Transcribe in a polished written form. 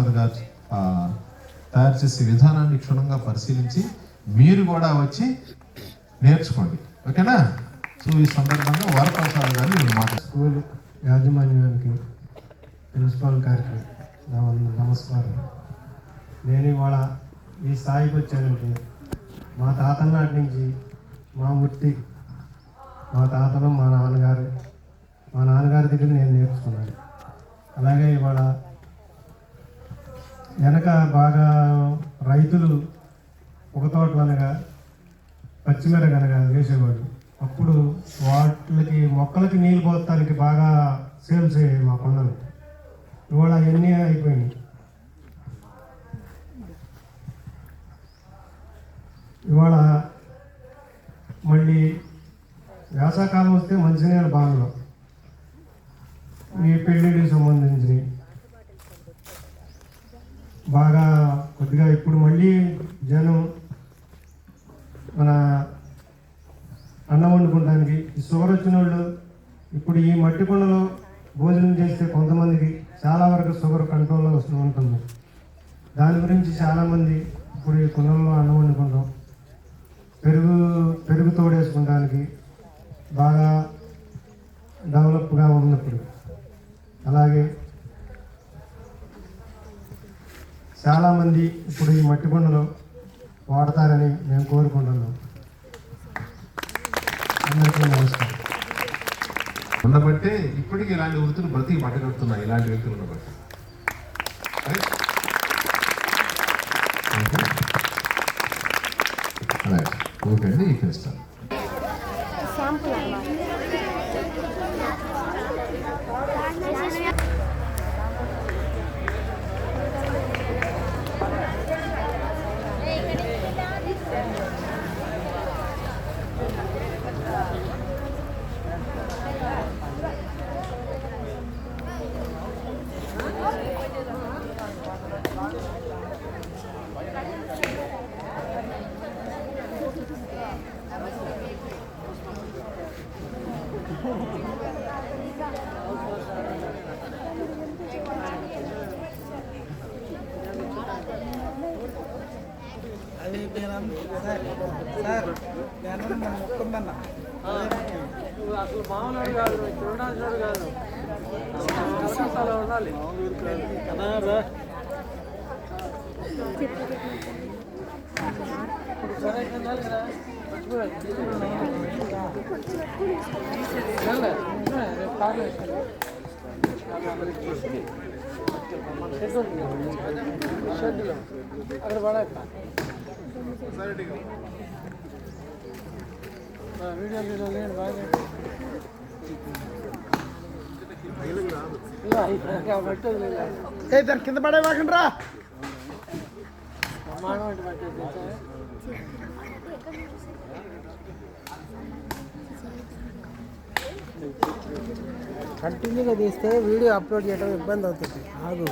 వరప్రసాద్ గారు తయారు చేసే విధానాన్ని క్షుణ్ణంగా పరిశీలించి మీరు కూడా వచ్చి నేర్చుకోండి, ఓకేనా? సో ఈ సందర్భంగా వరప్రసాద్ గారిని నేను మాట స్కూల్ యాజమాన్యానికి, ప్రిన్సిపాల్ గారికి నమస్కారం. నేను ఇవాళ ఈ స్థాయికి వచ్చానంటే మా తాతల నాటి నుంచి మా వృత్తి, మా తాతలు మా నాన్నగారి దగ్గర నేను నేర్చుకున్నాను. అలాగే ఇవాళ వెనక బాగా రైతులు ఒక తోటలు అనగా పచ్చిమిరగనగా వేసేవాళ్ళు. అప్పుడు వాటికి మొక్కలకి నీళ్ళు పోతానికి బాగా సేల్స్ అయ్యాయి మా కొండలు. ఇవాళ అవన్నీ అయిపోయినాయి. ఇవాళ మళ్ళీ వేసవకాలం వస్తే మంచినీళ్ళ బాధలు, ఈ పెళ్ళిళ్ళకి సంబంధించి బాగా కొద్దిగా ఇప్పుడు మళ్ళీ జనం మన అన్నం వండుకోవడానికి షుగర్ వచ్చిన వాళ్ళు ఇప్పుడు ఈ మట్టి కుండలో భోజనం చేస్తే కొంతమందికి చాలా వరకు షుగర్ కంట్రోల్లో వస్తూ ఉంటుంది. దాని గురించి చాలామంది ఇప్పుడు ఈ కుండల్లో అన్నం వండుకుంటాం. పెరుగు తోడేసుకోవడానికి బాగా డెవలప్గా ఉన్నప్పుడు అలాగే చాలామంది ఇప్పుడు ఈ మట్టి కుండలో వాడతారని మేము కోరుకుంటున్నాం. అందరికీ నమస్కారం. ఉండబట్టే ఇప్పటికీ ఇలాంటి వృత్తులు బ్రతికి పట్టగలుగుతున్నాయి, ఇలాంటి వ్యక్తులు ఉండబట్టి. ఓకే అండి, ఇక్కడ ఇస్తాను. అది సార్ నేను మొక్కుందన్న అసలు మామూలు కాదు, చూడాల్సిన కాదు, అలా ఉండాలి కదా. సరే కదా రేపు కార్లో షెడ్లో అక్కడ పడక వీడియో లేడు బాగా దాని కింద పడేవాకండి రా మానవంటి పట్టేది. కంటిన్యూగా తీస్తే వీడియో అప్లోడ్ చేయడం ఇబ్బంది అవుతుంది. ఆగు.